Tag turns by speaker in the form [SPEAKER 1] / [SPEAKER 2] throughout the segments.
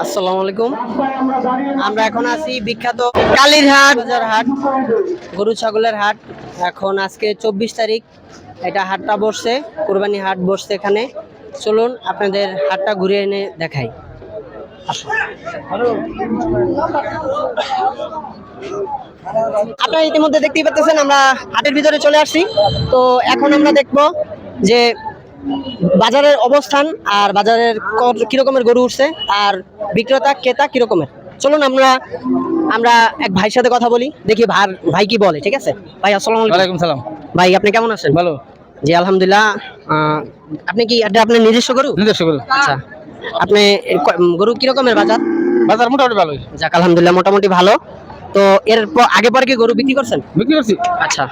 [SPEAKER 1] আসসালামু আলাইকুম। আমরা এখন আছি বিখ্যাত কালীরহাট বাজার হাট, গরু ছাগলের হাট। এখন আজকে 24 তারিখ, এটা হাটটা বসছে, কুরবানি হাট বসছে এখানে। চলুন আপনাদের হাটটা ঘুরে এনে দেখাই। আপনারা ইতিমধ্যে দেখতেই পাচ্ছেন আমরা হাটের ভিতরে চলে আসছি। তো এখন আমরা দেখব যে বাজারের অবস্থান আর বাজারের কিরকমের গরু উঠছে আর বিক্রেতা ক্রেতা কিরকমের। চলুন আমরা এক ভাইয়ের সাথে কথা বলি, দেখি ভাই কি বলে। ঠিক আছে ভাই, আসসালামু আলাইকুম।
[SPEAKER 2] সালাম
[SPEAKER 1] ভাই আপনি কেমন আছেন?
[SPEAKER 2] ভালো।
[SPEAKER 1] জি আলহামদুলিল্লাহ। আপনি কি আপনার নিজস্ব গরু? আচ্ছা, আপনি গরু কিরকমের বাজার?
[SPEAKER 2] বাজার মোটামুটি ভালোই।
[SPEAKER 1] যাক আলহামদুলিল্লাহ, মোটামুটি ভালো। তো এর আগে পরে কি গরু বিক্রি করছেন?
[SPEAKER 2] বিক্রি করছি।
[SPEAKER 1] আচ্ছা,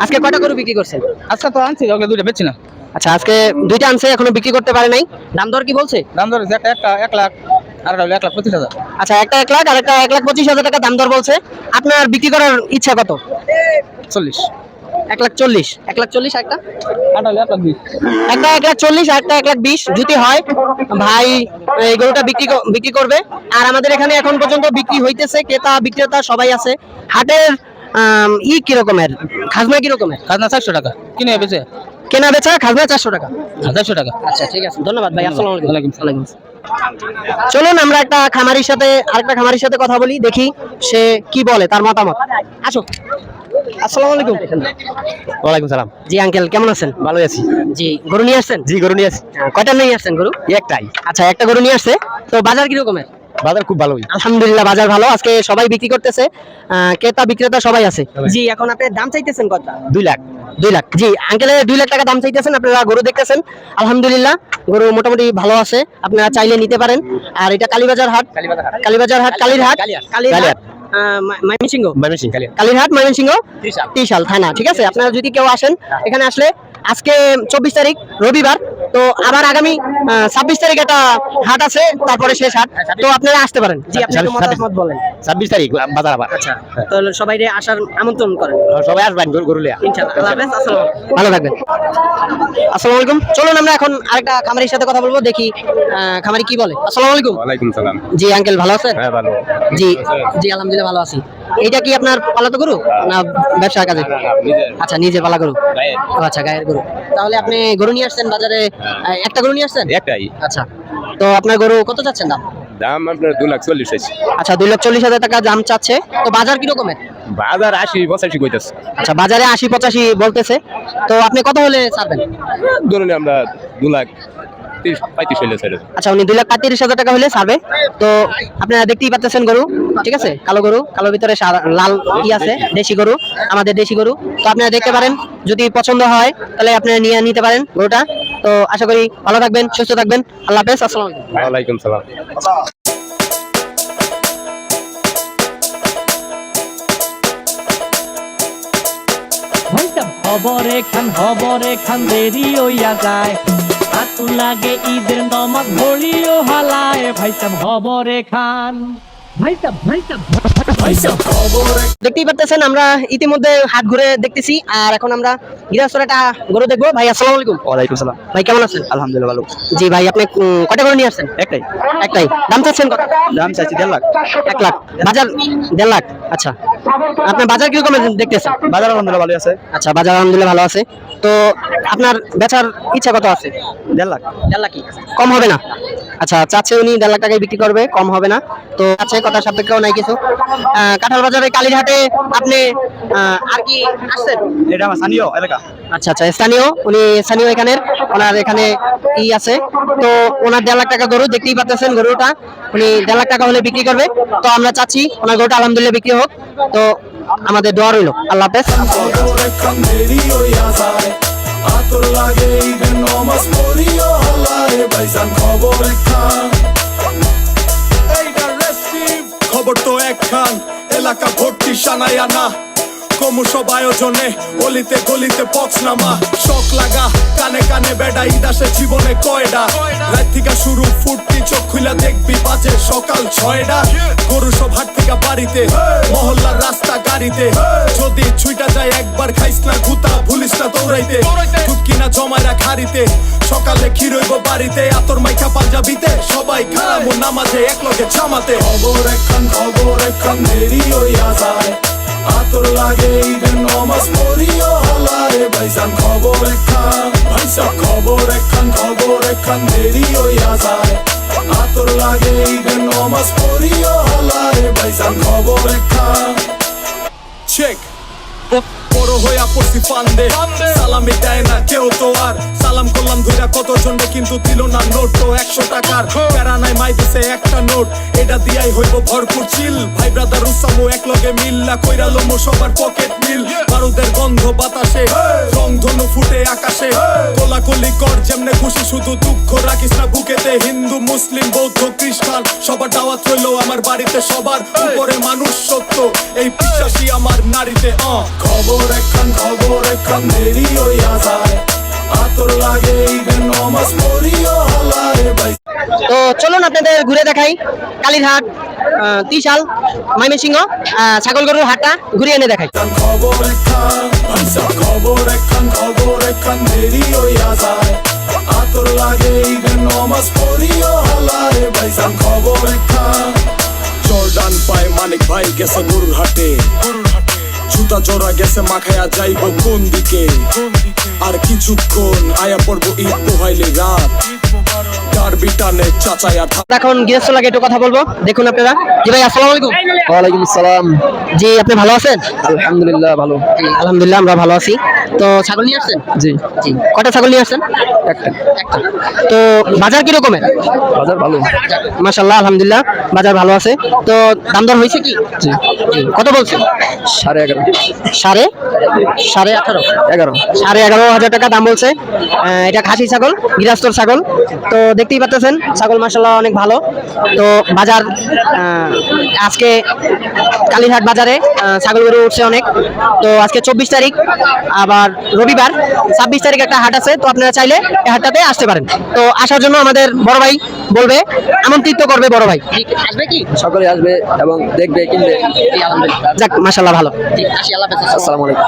[SPEAKER 1] আজকে কয়টা গরু বিক্রি করছেন?
[SPEAKER 2] আজকে তো আনছি, ওগুলো দুইটা বেচছি না।
[SPEAKER 1] আচ্ছা, আজকে দুইটা আনছে, এখনো বিক্রি করতে পারে নাই। দাম দর কি বলছে?
[SPEAKER 2] দাম ধরে একটা 1 লাখ আর একটা 1,25,000।
[SPEAKER 1] আচ্ছা, একটা 1 লাখ আর একটা 1,25,000 টাকা দাম দর বলছে। আপনার বিক্রি করার ইচ্ছা কত?
[SPEAKER 2] 40।
[SPEAKER 1] 1,40,000 1,40,000 একটা
[SPEAKER 2] আটা 1,20,000।
[SPEAKER 1] একটা 1,40,000 আর একটা 1,20,000 যদি হয় ভাই এই গরুটা বিক্রি করবে। আর আমাদের এখানে এখন পর্যন্ত বিক্রি হইতেছে, ক্রেতা বিক্রেতা সবাই আছে। হাটের কি রকমের খাজনা কি রকমের?
[SPEAKER 2] খাজনা 400 টাকা, কিনে বেচে
[SPEAKER 1] কেনা বেচা খাজনা 400 টাকা।
[SPEAKER 2] 400 টাকা।
[SPEAKER 1] আচ্ছা ঠিক আছে, ধন্যবাদ ভাই। আসসালামু আলাইকুম।
[SPEAKER 2] ওয়ালাইকুম
[SPEAKER 1] ওয়ালাইকুম আসসালাম। চলুন আমরা আরেকটা খামারির সাথে কথা বলি, দেখি সে কি বলে, তার মতামত। আসো। আসসালামু আলাইকুম।
[SPEAKER 2] ওয়ালাইকুম সালাম।
[SPEAKER 1] জি আঙ্কেল, কেমন আছেন?
[SPEAKER 2] ভালো আছি।
[SPEAKER 1] জি, গরু নিয়ে আসছেন?
[SPEAKER 2] জি গরু নিয়ে আসি।
[SPEAKER 1] কয়টা নিয়ে আসছেন গরু?
[SPEAKER 2] একটাই।
[SPEAKER 1] আচ্ছা, একটা গরু নিয়ে আসছে। তো বাজার কি রকমের?
[SPEAKER 2] বাজার খুব ভালোই
[SPEAKER 1] আলহামদুলিল্লাহ, বাজার ভালো। আজকে সবাই বিক্রি করতেছে, ক্রেতা বিক্রেতা সবাই আছে। জি, এখন আপনি দাম চাইতেছেন কত?
[SPEAKER 2] 2 লাখ।
[SPEAKER 1] 2 লাখ। জি আঙ্কেল, 2 লাখ টাকা দাম চাইতেছেন। আপনারা গরু দেখতেছেন, আলহামদুলিল্লাহ গরু মোটামুটি ভালো আছে, আপনারা চাইলে নিতে পারেন। আর এটা কালীবাজার হাট, কালীরহাট ময়মনসিংহ, কালীরহাট ময়মনসিংহ ত্রিশাল থানা। ঠিক আছে, আপনারা যদি কেউ আসেন, এখানে আসলে আজকে 24 তারিখ রবিবার, তো আবার আগামী 26 তারিখ একটা হাট আছে, তারপরে শেষ হাট। তো আপনারা আসতে পারেন। জি, আপনি একটু মতামত বলেন।
[SPEAKER 2] 26 তারিখ বাজার আবার।
[SPEAKER 1] আচ্ছা, তো সবাইকে আসার আমন্ত্রণ করেন।
[SPEAKER 2] সবাই আসবেন গরু লিয়া
[SPEAKER 1] ইনশাআল্লাহ। আল্লাহ হাফেজ। আসসালামু আলাইকুম। ভালো থাকবেন। আসসালামু আলাইকুম। চলুন আমরা এখন আরেকটা খামারির সাথে কথা বলবো, দেখি খামারি কি বলে। আসসালামু আলাইকুম।
[SPEAKER 2] ওয়ালাইকুম সালাম।
[SPEAKER 1] জি আঙ্কেল, ভালো আছেন?
[SPEAKER 2] হ্যাঁ ভালো।
[SPEAKER 1] জি জি আলহামদুলিল্লাহ ভালো আছি। এইটা কি আপনার পালাতো গরু না ব্যবসার কাজে? আচ্ছা, নিজে পালা গরু। আচ্ছা, গায়ের গরু। তাহলে আপনি গরু নিয়ে আসছেন বাজারে, একটা গরু নিয়ে আসছেন?
[SPEAKER 2] একটাই।
[SPEAKER 1] আচ্ছা, তো আপনার গরু কত চাচ্ছেন দাম?
[SPEAKER 2] দাম আপনার 2,40,000 আছে।
[SPEAKER 1] আচ্ছা, 2,40,000 টাকা দাম চাচ্ছে। তো বাজার কি রকমের?
[SPEAKER 2] বাজার 80-85 কইতাছে।
[SPEAKER 1] আচ্ছা, বাজারে 80-85 বলতেছে। তো আপনি কত হলে ছাড়বেন?
[SPEAKER 2] ধরুন আমরা 2,35,000 হইলে ছেড়ে দেব।
[SPEAKER 1] আচ্ছা, উনি 2,35,000 টাকা হলে ছাড়বে। তো আপনারা দেখতেই পাচ্ছেন গরু, ঠিক আছে, কালো গরু, কালোর ভিতরে লাল কি আছে, দেশি গরু, আমাদের দেশি গরু। তো আপনারা দেখতে পারেন, যদি পছন্দ হয় তাহলে আপনারা নিয়ে নিতে পারেন গরুটা। তো আশা করি ভালো থাকবেন, সুস্থ থাকবেন। আল্লাহ হাফেজ। আসসালামু আলাইকুম।
[SPEAKER 2] ওয়ালাইকুম সালাম।
[SPEAKER 3] হবরে খান দেরি হইয়া যায়, আতু লাগে ঈদের নমাজ ভরিও হালায়। ভাইসাব হবরে খান, ভাইসাব
[SPEAKER 1] দেখতেই পাচ্ছেন আমরা ইতিমধ্যে হাট ঘুরে দেখতেছি, আর এখন আমরা গৃহস্থর একটা গরু দেখবো। ভাই আসসালামু আলাইকুম।
[SPEAKER 2] ওয়ালাইকুম সালাম।
[SPEAKER 1] ভাই কেমন আছেন?
[SPEAKER 2] আলহামদুলিল্লাহ ভালো।
[SPEAKER 1] জি ভাই, আপনি কয়টা গরু নিয়ে আসছেন?
[SPEAKER 2] একটাই।
[SPEAKER 1] দাম চাচ্ছেন কত?
[SPEAKER 2] দাম চাইছি 1.5 লাখ।
[SPEAKER 1] 1 লাখ। বাজার 1.5 লাখ। আচ্ছা, আপনার বাজার কিরকম দেখতেছেন?
[SPEAKER 2] বাজার আলহামদুলিল্লাহ ভালো আছে।
[SPEAKER 1] আচ্ছা, বাজার আলহামদুলিল্লাহ ভালো আছে। তো আপনার বেচার ইচ্ছা কত আছে?
[SPEAKER 2] 1.5 লাখ।
[SPEAKER 1] 1.5 লাখ। কম হবে না? আচ্ছা, চাচ্ছে উনি 1.5 লাখ টাকায় বিক্রি করবে, কম হবে না। তো আছে, কথা সাপেক্ষেও নাই কিছু। কাঁঠাল বাজারে কালীরহাটে আপনি আর কি আসছেন?
[SPEAKER 2] এটা আমার স্থানীয় এলাকা।
[SPEAKER 1] আচ্ছা আচ্ছা, স্থানীয় এখানের, ওনার এখানে আছে। তো ওনার 1.5 লাখ টাকা গরু দেখতেই পাচ্ছেন, গরুটা উনি 1.5 লাখ টাকা হলে বিক্রি করবে। তো আমরা চাচ্ছি ওনার গরুটা আলহামদুলিল্লাহ বিক্রি হোক। তো আমাদের দোয়া রইল। আল্লাহ হাফেজ।
[SPEAKER 4] খবর তো একখান, এলাকা ভর্তি সানায় আনা, ক্রমশ আয়োজনে অলিতে গলিতে পচনামা। শখ লাগা কানে কানে বেড়া, ঈদ আসে জীবনে কয়ডা। রাত থেকে শুরু ফুটতি, চোখ খুইলা দেখবি বাজে সকাল 6টা। গরু সব হাট থেকে বাড়িতে, মহল্লার রাস্তা গাড়ি বাড়িতে যদি ছুইটা যায় একবার খাইস না গুতা ভুলিস না দৌড়াইতে দুধ কিনা জমায় রাখ হাড়িতে সকালে ক্ষীর হইব বাড়িতে আতর মাইখা পাঞ্জাবিতে সবাই খারামো নামাজে এক লগে জামাতে খবর একখান দেরি হইয়া যায় আতর লাগে ঈদের নমাজ পড়িও হলারে ভাইজান খবর একখান দেরি হইয়া যায় আতর লাগে ঈদের নমাজ পড়িও হলারে ভাইজান খবর একখান চেক বড় হইয়া পড়ছি ফান্দে সালামি দেয় না কেউ তো আর সালাম করলাম ধইরা কতজনে কিন্তু দিল না নোট তো 100 টাকার প্যারা নাই মাই দিছে একটা নোট এটা দিয়াই হইব ভরপুর চিল ভাই ব্রাদার উসামো এক লগে মিল্লা কইরা লমো সবার পকেট মিল বারুদের গন্ধ বাতাসে রং ধনু ফুটে আকাশে কোলাকুলি কর যেমনে খুশি শুধু দুঃখ রাখিস না বুকেতে হিন্দু মুসলিম বৌদ্ধ খ্রিস্টান সবার দাওয়াত রইলো আমার বাড়িতে সবার উপরে মানুষ সত্য এই বিশ্বাসী আমার নারীতে খবর একখান দেরি হইয়া যায় আতর লাগে ঈদের নমাজ পড়িও হলারে ভাই
[SPEAKER 1] তো চলুন আপনাদের ঘুরে দেখাই কালীরহাট, ত্রিশাল, ময়মনসিংহ ছাগল গরুর হাটটা ঘুরিয়ে এনে দেখাই।
[SPEAKER 4] খবর একখান দেরি হইয়া যায় আতর লাগে ঈদের নমাজ পড়িও হলারে ভাইজান খবর একখান জর্ডান পায় মানিক ভাই গেছে গরুর হাটে জুতা জোড়া গেছে মাখায়া যাইব কোন দিকে আর কিছুক্ষণ আয়া পড়বো ঈদ পোহাইলে রাত ডারবি টানে চাচায়া
[SPEAKER 1] এখন গৃহস্থ লাগে একটু কথা বলবো, দেখুন আপনারা। জি ভাই আসসালামু আলাইকুম।
[SPEAKER 2] ওয়ালাইকুম আসসালাম।
[SPEAKER 1] জি আপনি ভালো আছেন?
[SPEAKER 2] আলহামদুলিল্লাহ ভালো।
[SPEAKER 1] আলহামদুলিল্লাহ আমরা ভালো আছি। তো ছাগল নিয়ে আসছেন?
[SPEAKER 2] জি
[SPEAKER 1] জি কটা ছাগল নিয়ে আসছেন?
[SPEAKER 2] একটা।
[SPEAKER 1] তো বাজার কি রকমের?
[SPEAKER 2] বাজার ভালো।
[SPEAKER 1] মাশাআল্লাহ আলহামদুলিল্লাহ বাজার ভালো আছে। তো দাম দর হয়েছে কি?
[SPEAKER 2] জি
[SPEAKER 1] কত বলছেন?
[SPEAKER 2] 11.5
[SPEAKER 1] সাড়ে 18 11,500 টাকা দাম বলছে। এটা খাসি ছাগল, গৃহস্থর ছাগল। তো দেখতেই পাচ্ছেন ছাগল মাশাআল্লাহ অনেক ভালো। তো বাজার আজকে কালীরহাট বাজারে ছাগল গরু উঠছে অনেক। তো আজকে 24 তারিখ, আবার রবিবার 26 তারিখ একটা হাট আছে। তো আপনারা চাইলে এই হাটটাতে আসতে পারেন। তো আসার জন্য আমাদের বড় ভাই বলবে, আমন্ত্রিত করবে বড় ভাই। আসবে কি?
[SPEAKER 2] সকলে আসবে এবং দেখবে কিনবে।
[SPEAKER 1] যাক মাশাআল্লাহ ভালো। আসি, আল্লাহ হাফেজ।
[SPEAKER 2] আসসালামু আলাইকুম।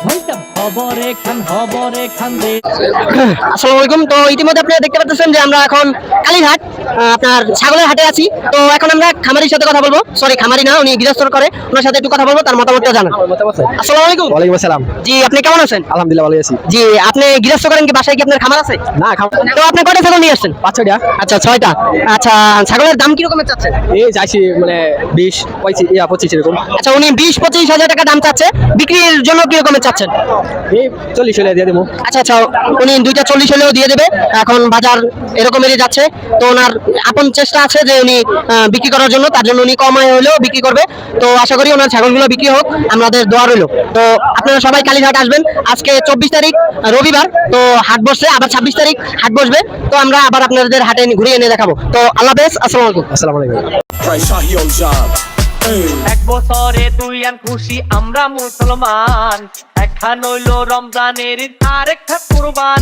[SPEAKER 3] ভাইসাব খবর এখান দে
[SPEAKER 1] আসসালামু আলাইকুম। তো ইতিমধ্যে আপনারা দেখতে পাচ্ছেন যে আমরা এখন কালীরহাট আপনার ছাগলের হাটে আছি। তো এখন আমরা খামারির সাথে কথা বলবো, সরি খামারি না, উনি গৃহস্থ করে, ওনার সাথে একটু কথা বলবো, তার মতামতটা জানান। আসসালামু আলাইকুম।
[SPEAKER 2] ওয়ালাইকুম আসসালাম।
[SPEAKER 1] জি আপনি কেমন আছেন?
[SPEAKER 2] আলহামদুলিল্লাহ ভালো আছি।
[SPEAKER 1] জি আপনি গৃহস্থ করেন কি? বাসায় কি আপনার খামার আছে?
[SPEAKER 2] না
[SPEAKER 1] তো আপনি কয়টা ছাগল নিয়ে আসছেন?
[SPEAKER 2] 5-6টা।
[SPEAKER 1] আচ্ছা 6টা। আচ্ছা ছাগলের দাম কি রকমের চাচ্ছেন?
[SPEAKER 2] এই চাইছি মানে 20-25 এরকম।
[SPEAKER 1] আচ্ছা উনি 20-25 হাজার টাকা দাম চাচ্ছে, বিক্রির জন্য কি রকমের চাচ্ছেন?
[SPEAKER 2] এই 40 হলে দিয়ে দেবো।
[SPEAKER 1] আচ্ছা আচ্ছা উনি 2টা 40 হলেও দিয়ে দেবে। এখন বাজার এরকমেরই যাচ্ছে। তো ওনার আপন চেষ্টা আছে যে উনি বিক্রি করার জন্য, তার জন্য উনি কমায় হলেও বিক্রি করবে। তো আশা করি ওনার ছাগলগুলো বিক্রি হোক, আমাদের দোয়া রইল। তো আপনারা সবাই কালীরহাট আসবেন। আজকে 24 তারিখ রবিবার, তো হাট বসছে, আবার 26 তারিখ হাট বসবে। তো আমরা আবার আপনাদের হাটে ঘুরিয়ে এনে দেখাবো। তো আল্লাহ হাফেজ, আসসালামু আলাইকুম।
[SPEAKER 2] আসসালামু আলাইকুম।
[SPEAKER 4] প্রায় শাহিওল জাত
[SPEAKER 3] এক বছরে তুই আন খুশি আমরা মুসলমান, একখান হইল রমজানের ঈদ আর একটা কুরবান।